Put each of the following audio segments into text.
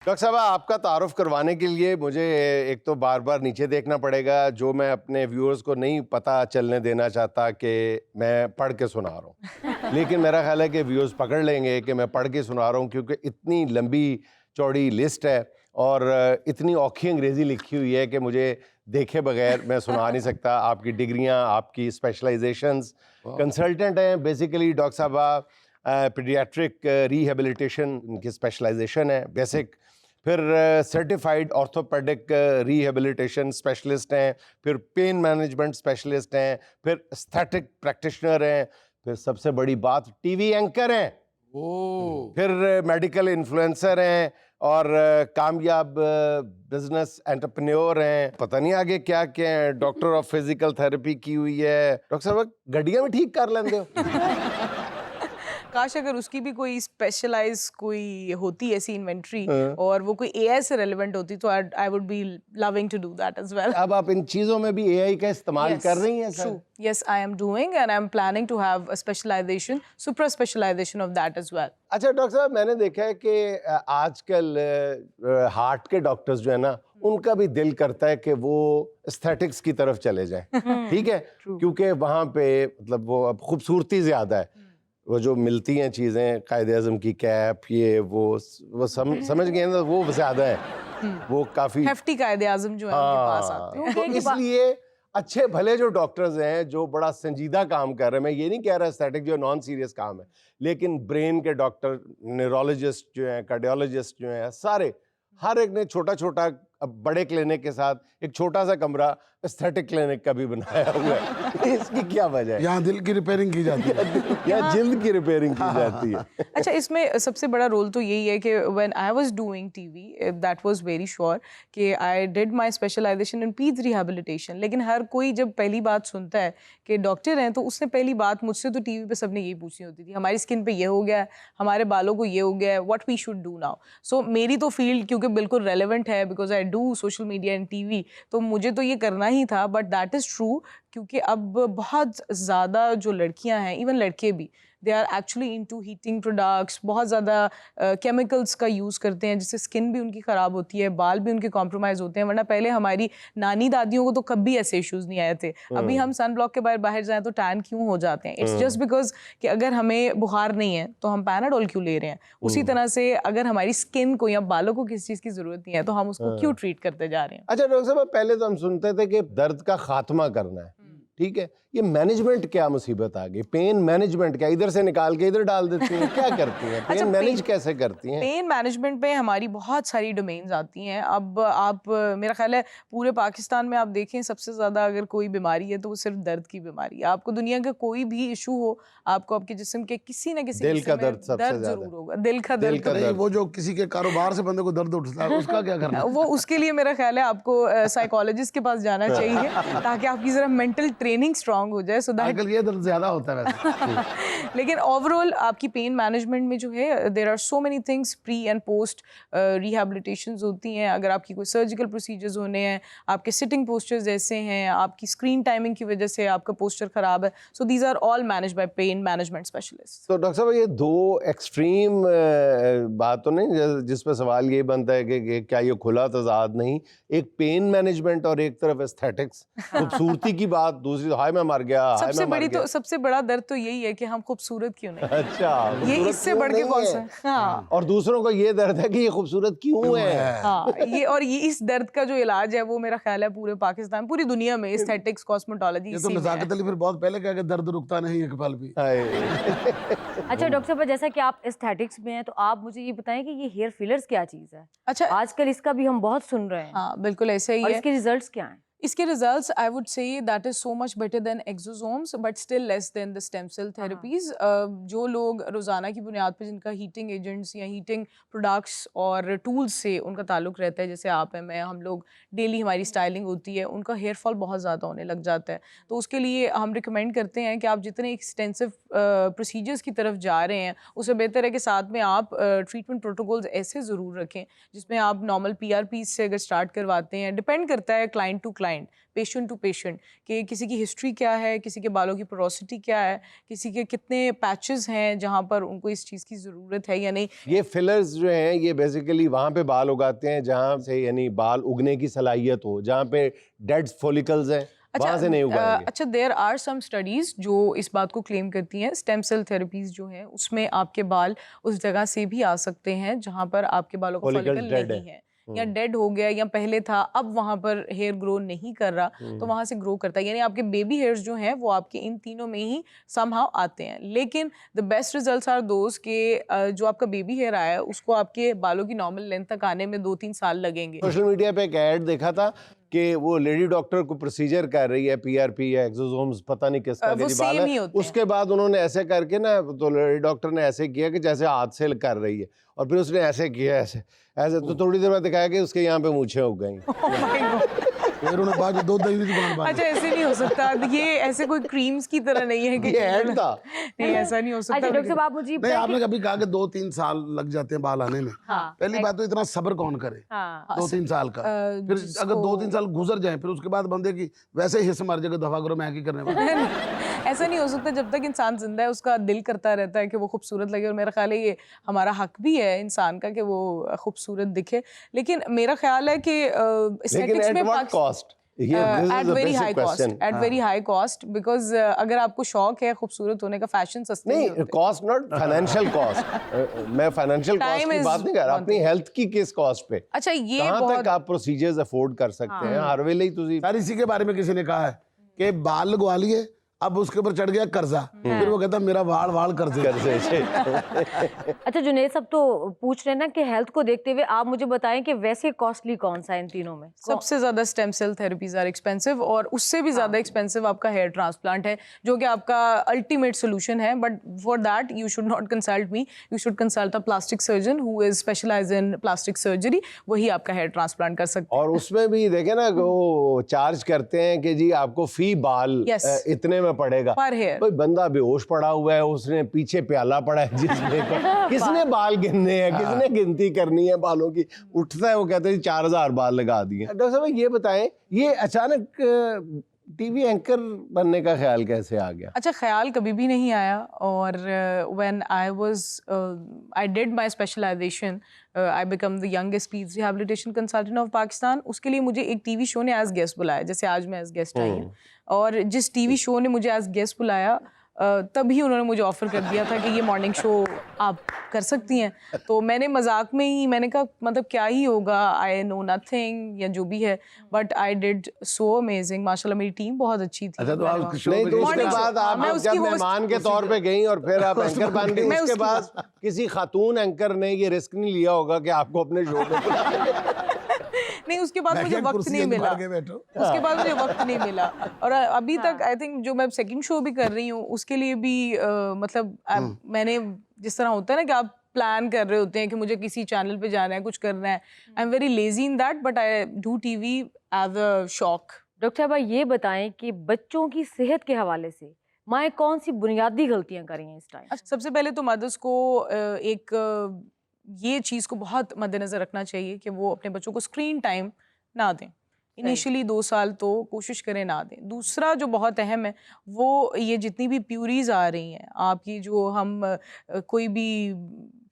Doctor साहब, आपका तारुफ करवाने के लिए मुझे एक तो बार बार नीचे देखना पड़ेगा, जो मैं अपने व्यूअर्स को नहीं पता चलने देना चाहता कि मैं पढ़ के सुना रहा हूँ। लेकिन मेरा ख्याल है कि व्यूअर्स पकड़ लेंगे कि मैं पढ़ के सुना रहा हूँ, क्योंकि इतनी लंबी चौड़ी लिस्ट है और इतनी औखी अंग्रेज़ी लिखी हुई है कि मुझे देखे बगैर मैं सुना नहीं सकता। आपकी डिग्रियाँ, आपकी स्पेशलाइजेशंस, कंसल्टेंट हैं बेसिकली डॉक्टर साहब। पीडियाट्रिक रिहेबिलिटेशन इनकी स्पेशलाइजेशन है बेसिक। फिर सर्टिफाइड ऑर्थोपेडिक रिहेबिलिटेशन स्पेशलिस्ट हैं, फिर पेन मैनेजमेंट स्पेशलिस्ट हैं, फिर एस्थेटिक प्रैक्टिशनर हैं, फिर सबसे बड़ी बात टीवी एंकर हैं, फिर मेडिकल इन्फ्लुएंसर हैं और कामयाब बिजनेस एंटरप्रेन्योर हैं। पता नहीं आगे क्या क्या है। डॉक्टर ऑफ फिजिकल थेरेपी की हुई है। डॉक्टर साहब गड्डियां भी ठीक कर लेंगे हो। काश अगर उसकी भी कोई स्पेशलाइज कोई होती ऐसी इन्वेंट्री और वो कोई एआई से रेलेवेंट होती तो I would be loving to do that as well. अब आप इन चीजों में भी एआई का इस्तेमाल कर रही हैं sir? Yes, I am doing and I'm planning to have a specialization, super specialization of that as well. अच्छा डॉक्टर साहब, मैंने देखा है कि आजकल हार्ट के डॉक्टर्स जो है ना, उनका भी दिल करता है कि वो एस्थेटिक्स की तरफ चले जाएं। ठीक है, क्योंकि वहाँ पे मतलब वो अब खूबसूरती ज्यादा है। वो जो मिलती हैं चीज़ें, कायदे आज़म की कैप, ये वो समझ गए ना, वो ज्यादा है। वो काफ़ी हेफ्टी कायदे आज़म जो है उनके पास आते हैं। तो इसलिए अच्छे भले जो डॉक्टर्स हैं जो बड़ा संजीदा काम कर रहे हैं, मैं ये नहीं कह रहा एस्थेटिक जो नॉन सीरियस काम है, लेकिन ब्रेन के डॉक्टर, न्यूरोलॉजिस्ट जो हैं, कार्डियोलॉजिस्ट जो हैं, सारे हर एक ने छोटा छोटा, अब बड़े क्लिनिक के साथ एक छोटा सा कमरा एस्थेटिक क्लिनिक का भी बनाया हुआ है। इसकी क्या वजह है? यहाँ दिल की रिपेयरिंग की जाती है या जिल्द की रिपेयरिंग की जाती है। अच्छा, इसमें सबसे बड़ा रोल तो यही है कि when I was doing TV that was very sure कि I did my specialisation in peds rehabilitation. लेकिन हर कोई जब पहली बात सुनता है कि डॉक्टर हैं तो उसने पहली बात मुझसे तो टीवी पे सबने यही पूछी होती थी, हमारी स्किन पे ये हो गया है, हमारे बालों को ये हो गया है, what we should do now. So मेरी तो फील्ड क्योंकि बिल्कुल रेलेवेंट है because I do social media and TV, तो मुझे तो ये करना ही था। बट दैट इज़ ट्रू, क्योंकि अब बहुत ज़्यादा जो लड़कियां हैं, इवन लड़के भी, they are actually into heating products, बहुत ज़्यादा केमिकल्स का यूज़ करते हैं जिससे स्किन भी उनकी ख़राब होती है, बाल भी उनके कॉम्प्रोमाइज़ होते हैं। वरना पहले हमारी नानी दादियों को तो कभी ऐसे इश्यूज़ नहीं आए थे। अभी हम सन ब्लॉक के बाहर जाएं तो टैन क्यों हो जाते हैं? इट्स जस्ट बिकॉज कि अगर हमें बुखार नहीं है तो हम पैनाडोल क्यों ले रहे हैं। उसी तरह से अगर हमारी स्किन को या बालों को किसी चीज़ की ज़रूरत नहीं है तो हम उसको क्यों ट्रीट करते जा रहे हैं। अच्छा डॉक्टर साहब, पहले तो हम सुनते थे कि दर्द का खात्मा करना है, ठीक है, ये मैनेजमेंट क्या मुसीबत आ गई? पेन मैनेजमेंट क्या, इधर से निकाल के इधर डाल देती हैं, क्या करती हैं? पेन मैनेज कैसे करती हैं? पेन मैनेजमेंट पे हमारी बहुत सारी डोमेन्स आती हैं। अब आप मेरा ख्याल है पूरे पाकिस्तान में आप देखें सबसे ज़्यादा अगर कोई बीमारी है तो वो सिर्फ दर्द की बीमारी है। आपको दुनिया का कोई भी इशू हो, आपको आपके जिस्म के किसी न किसी दिल का दर्द सबसे दर्द ज्यादा जरूर होगा। दिल का दर्द, वो जो किसी के कारोबार से बंदे को दर्द उठता है उसका क्या करना? वो उसके लिए मेरा ख्याल है आपको साइकोलॉजिस्ट के पास जाना चाहिए ताकि आपकी जरा मेंटल ट्रेनिंग स्ट्रांग हो जाए। सो दैट ये दर्द ज्यादा होता है वैसे। लेकिन ओवरऑल आपकी पेन मैनेजमेंट में जो है there are so many things, pre and post rehabilitations होती हैं। अगर आपकी कोई सर्जिकल प्रोसीजर्स होने हैं, आपके सिटिंग पोस्चर्स ऐसे हैं, आपकी स्क्रीन टाइमिंग की वजह से आपका पोस्चर खराब है, so these are all managed by pain management specialist. तो डॉक्टर साहब, ये दो एक्सट्रीम बात तो नहीं जिस पे सवाल ये बनता है कि क्या ये खुला तजाद नहीं? एक पेन मैनेजमेंट और एक तरफ एस्थेटिक्स, खूबसूरती की बात, दूसरी हाय मैं मर गया, हाय मैं मर गया। सबसे बड़ा दर्द तो यही है कि हम खूबसूरत क्यों नहीं। अच्छा, ये इससे बढ़ के कौन सा? हाँ। और दूसरों को ये दर्द है कि ये खूबसूरत क्यों है। हाँ, ये इस दर्द का जो इलाज है वो मेरा ख्याल है पूरे पाकिस्तान, पूरी दुनिया में एस्थेटिक्स, कॉस्मेटोलॉजी, ये तो नज़ाकत अली फिर बहुत पहले कहा कि दर्द रुकता नहीं एक पल भी। अच्छा डॉक्टर साहब, जैसा कि आप एस्थेटिक्स में हैं तो आप मुझे ये बताएं कि ये हेयर फिलर्स क्या चीज़ है? अच्छा, आजकल इसका भी हम बहुत सुन रहे हैं। हाँ बिल्कुल ऐसा ही और है। इसके रिजल्ट्स क्या हैं? इसके results I would say that is so much better than exosomes but still less than the stem cell therapies. जो लोग रोज़ाना की बुनियाद पर जिनका हीटिंग एजेंट्स या हीटिंग प्रोडक्ट्स और टूल्स से उनका ताल्लुक रहता है, जैसे आप हैं, मैं, हम लोग डेली हमारी स्टाइलिंग होती है, उनका हेयर फॉल बहुत ज़्यादा होने लग जाता है। तो उसके लिए हम रिकमेंड करते हैं कि आप जितने एक्सटेंसिव प्रोसीजर्स की तरफ जा रहे हैं उससे बेहतर है कि साथ में आप ट्रीटमेंट प्रोटोकॉल्स ऐसे ज़रूर रखें जिसमें आप नॉर्मल PRPs से अगर स्टार्ट करवाते हैं, डिपेंड करता है client to client client, patient to patient, कि किसी की हिस्ट्री क्या है, किसी के बालों की पोरोसिटी क्या है, किसी के कितने पैचेस हैं जहाँ पर उनको इस चीज़ की ज़रूरत है या नहीं। ये फिलर्स जो हैं ये बेसिकली वहाँ पे बाल उगाते हैं जहाँ से यानी बाल उगने की सलाहियत हो, जहाँ पे डेड फॉलिकल्स हैं वहाँ से नहीं उगाएंगे। अच्छा, देयर आर सम स्टडीज जो इस बात को क्लेम करती हैं, स्टेम सेल थेरेपीज जो हैं उसमें आपके बाल उस जगह से भी आ सकते हैं जहाँ पर आपके बालों का Follicles फॉलिकल dead नहीं है या डेड हो गया या पहले था अब वहाँ पर हेयर ग्रो नहीं कर रहा, तो वहाँ से ग्रो करता है। यानी आपके बेबी हेयर्स जो हैं वो आपके इन तीनों में ही समहाउ आते हैं। लेकिन the best results are those के जो आपका बेबी हेयर आया है उसको आपके बालों की नॉर्मल लेंथ तक आने में 2-3 साल लगेंगे। सोशल मीडिया पे एक ऐड देखा था कि वो लेडी डॉक्टर को प्रोसीजर कर रही है, पीआरपी या एक्सोसोम्स पता नहीं किसका वो जी बाल same ही है, होते हैं। उसके बाद उन्होंने ऐसे करके ना तो लेडी डॉक्टर ने ऐसे किया कि जैसे हाथ से कर रही है और फिर उसने ऐसे किया ऐसे ऐसे, तो थोड़ी देर बाद दिखाया कि उसके यहाँ पे मूछें उग गई। Oh my God! फिर उन्हें बाद दूध दही की दुकान बांध अच्छा, ऐसे नहीं हो सकता, ये ऐसे कोई क्रीम्स की तरह नहीं है कि ये ऐड था। नहीं, ऐसा नहीं हो सकता। अच्छा डॉक्टर साहब आप मुझे नहीं, बताएं आपने कि- कभी कहा कि 2-3 साल लग जाते हैं बाल आने में। हाँ, पहली बात तो इतना सब्र कौन करे हाँ 2-3 साल का। फिर अगर 2-3 साल गुजर जाए फिर उसके बाद बंदे की वैसे हिस्स मर जाएगा, दफा करो मैं की करने वाला। ऐसा नहीं हो सकता। जब तक इंसान जिंदा है उसका दिल करता रहता है कि वो खूबसूरत लगे, और मेरा ख्याल है ये हमारा हक भी है इंसान का कि वो खूबसूरत दिखे। लेकिन मेरा ख्याल है कि लेकिन एस्थेटिक्स एट में what cost? At very high cost, at very high cost, because अगर आपको शौक है खूबसूरत होने का, फैशन सस्ते नहीं नहीं, होते। Cost not financial cost. मैं फाइनेंशियल कॉस्ट Time की is बात नहीं कर रहा, one अपनी thing. हेल्थ की किस कॉस्ट पे, अच्छा, ये कहाँ बहुत तक आप प्रोसीजर्स अफोर्ड कर सकते हैं। हर वेले ही तुझे सर इसी के बारे में किसी ने कहा है कि बाल लगवा लिए, अब उसके ऊपर चढ़ गया कर्जा, फिर वो कहता मेरा वाल वाल कर्जे। अच्छा जुनैद साहब तो पूछ रहे हैं ना कि हेल्थ को देखते हुए आप मुझे बताएं कि वैसे कॉस्टली कौन सा है इन तीनों में? सबसे ज्यादा stem cell therapies are expensive, और उससे भी ज्यादा एक्सपेंसिव आपका हेयर ट्रांसप्लांट है जो कि आपका अल्टीमेट सोल्यूशन है। But for that you should not consult me, you should consult a plastic surgeon who is specialise in plastic surgery, वही आपका हेयर ट्रांसप्लांट कर सकते हैं। और उसमें भी देखे ना वो चार्ज करते हैं कि जी आपको फी बाल Yes. इतने में पड़ेगा। पर हेयर। कोई बंदा बेहोश पड़ा हुआ है, उसने पीछे प्याला पड़ा है जिसमें किसने बाल गिनने हैं, किसने गिनती करनी है बालों की, उठता है वो कहते हैं 4000 बाल लगा दिए। डॉक्टर साहब ये बताएं, ये अचानक टीवी एंकर बनने का ख्याल कैसे आ गया? अच्छा, ख्याल कभी भी नहीं आया। और when I did my specialisation, I become the youngest speech rehabilitation consultant of Pakistan. उसके लिए मुझे एक टीवी शो ने एज गेस्ट बुलाया, जैसे आज मैं एज गेस्ट आई हूँ। और जिस टीवी शो ने मुझे एज गेस्ट बुलाया तभी उन्होंने मुझे ऑफर कर दिया था कि ये मॉर्निंग शो आप कर सकती हैं। तो मैंने मजाक में ही मैंने कहा मतलब क्या ही होगा, आई नो नथिंग या जो भी है, but I did so amazing. माशाल्लाह मेरी टीम बहुत अच्छी थी। अच्छा, तो आप शो नहीं पे तो गई? उसके Morning बाद show, आप मैं जब उसकी host- मेहमान के तौर पे गई और फिर आप एंकर बन गई, मैं उसके उसकी बाद किसी खातून एंकर ने ये रिस्क नहीं लिया होगा कि आपको अपने शो में बुलाए। नहीं, उसके बाद मैं मुझे क्या वक्त कुर्सी नहीं अंदर मिला। मार के बैठो। उसके बाद मुझे वक्त नहीं मिला। और अभी तक आई थिंक जो मैं सेकंड शो भी कर रही हूँ उसके लिए भी मतलब मैंने जिस तरह होता है ना कि आप प्लान कर रहे होते हैं कि मुझे किसी चैनल पे जाना है, कुछ करना है, I am very lazy in that, but I do TV as a शौक। डॉक्टर साहब ये बताएं कि बच्चों की सेहत के हवाले से माएँ कौन सी बुनियादी गलतियां कर रही हैं इस टाइम? सबसे पहले तो मदर्स को ये चीज़ को बहुत मद्देनज़र रखना चाहिए कि वो अपने बच्चों को स्क्रीन टाइम ना दें। इनिशियली 2 साल तो कोशिश करें ना दें। दूसरा जो बहुत अहम है वो ये जितनी भी प्यूरीज आ रही हैं आपकी, जो हम कोई भी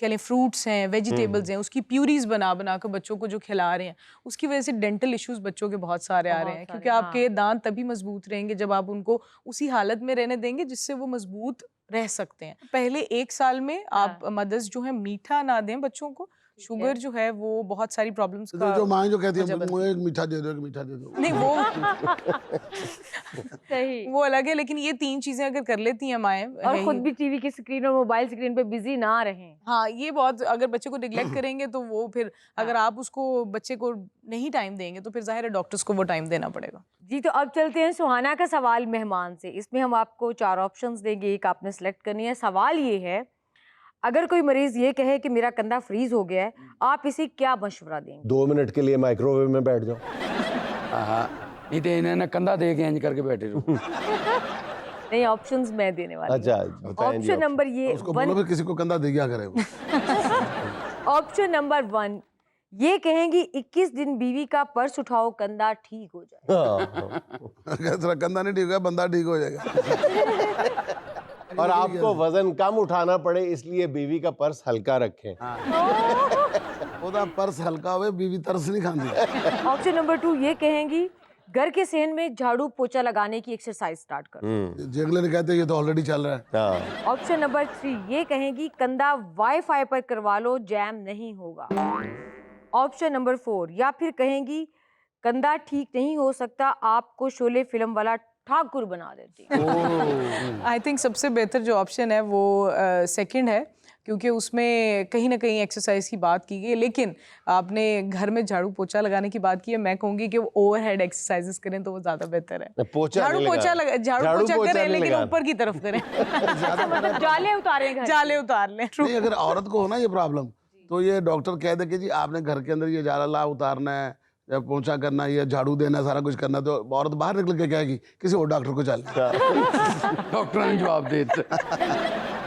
कह लें फ्रूट्स हैं, वेजिटेबल्स हैं, उसकी प्यूरीज बना बना कर बच्चों को जो खिला रहे हैं, उसकी वजह से डेंटल इश्यूज बच्चों के बहुत सारे आ रहे हैं। क्योंकि आपके दांत तभी मजबूत रहेंगे जब आप उनको उसी हालत में रहने देंगे जिससे वो मजबूत रह सकते हैं। पहले 1 साल में आप मदर्स जो है मीठा ना दें बच्चों को। शुगर जो है वो बहुत सारी प्रॉब्लम्स तो का जो माएँ जो कहती वजह है बनती मुझे एक मीठा दे दो, एक मीठा दे दो। नहीं, सही। वो अलग है, लेकिन ये 3 चीजें अगर कर लेती हैं माएँ और खुद भी टीवी की स्क्रीन और मोबाइल स्क्रीन पे बिजी ना रहें। हाँ, ये बहुत, अगर बच्चे को निगलेक्ट करेंगे तो वो फिर अगर आप उसको बच्चे को नहीं टाइम देंगे तो फिर जाहिर है डॉक्टर्स को वो टाइम देना पड़ेगा। जी तो अब चलते हैं सुहाना का सवाल मेहमान से। इसमें हम आपको 4 ऑप्शंस देंगे, एक आपने सेलेक्ट करनी है। सवाल ये है, अगर कोई मरीज ये कहे कि मेरा कंधा फ्रीज हो गया है, आप इसे क्या मशवरा देंगे? 2 मिनट के लिए माइक्रोवेव में बैठ जाओ। नहीं तो इन्हें कंधा दे के इंज करके बैठे रहो। नहीं, ऑप्शंस मैं देने वाली हूँ। अच्छा, बताएं जी ऑप्शन नंबर ये उसको बोलो फिर किसी को कंधा दे गया करे वो। ऑप्शन नंबर 1, ये कहेंगी 21 दिन बीवी का पर्स उठाओ कंधा ठीक हो जाए। तेरा कंधा नहीं ठीक होगा, बंदा ठीक हो जाएगा। और आपको वजन कम उठाना पड़े इसलिए बीवी का पर्स हल्का रखें। ਉਹਦਾ पर्स हल्का हुए, बीवी तरस नहीं खाती। ऑप्शन नंबर 2 ये कहेंगी घर के सहन में झाड़ू पोछा लगाने की एक्सरसाइज स्टार्ट करो। जेगले ने कहते ये तो ऑलरेडी चल रहा है। हाँ। ऑप्शन नंबर 3 ये कहेंगी कंधा वाईफाई पर करवा लो जैम नहीं होगा। ऑप्शन नंबर 4 या फिर कहेंगी कंधा ठीक नहीं हो सकता आपको शोले फिल्म वाला ठाकुर बना देती। आई थिंक सबसे बेहतर जो ऑप्शन है वो सेकंड है, क्योंकि उसमें कहीं ना कहीं एक्सरसाइज की बात की गई है, लेकिन आपने घर में झाड़ू पोछा लगाने की बात की है। मैं कहूँगी कि वो ओवरहेड एक्सरसाइजेस करें तो वो ज़्यादा बेहतर है। झाड़ू पोछा करें लेकिन ऊपर की तरफ करें। मतलब जाले उतारे घर जाले उतार लें। नहीं, अगर औरत को हो ना ये प्रॉब्लम, तो ये डॉक्टर कह दे कि जी आपने घर के अंदर ये जाला उतारना है या पोंछा करना है या झाड़ू देना है, सारा कुछ करना है, तो औरत बाहर निकल के कहेगी किसी और डॉक्टर को चल। डॉक्टर ने जवाब दे दिया।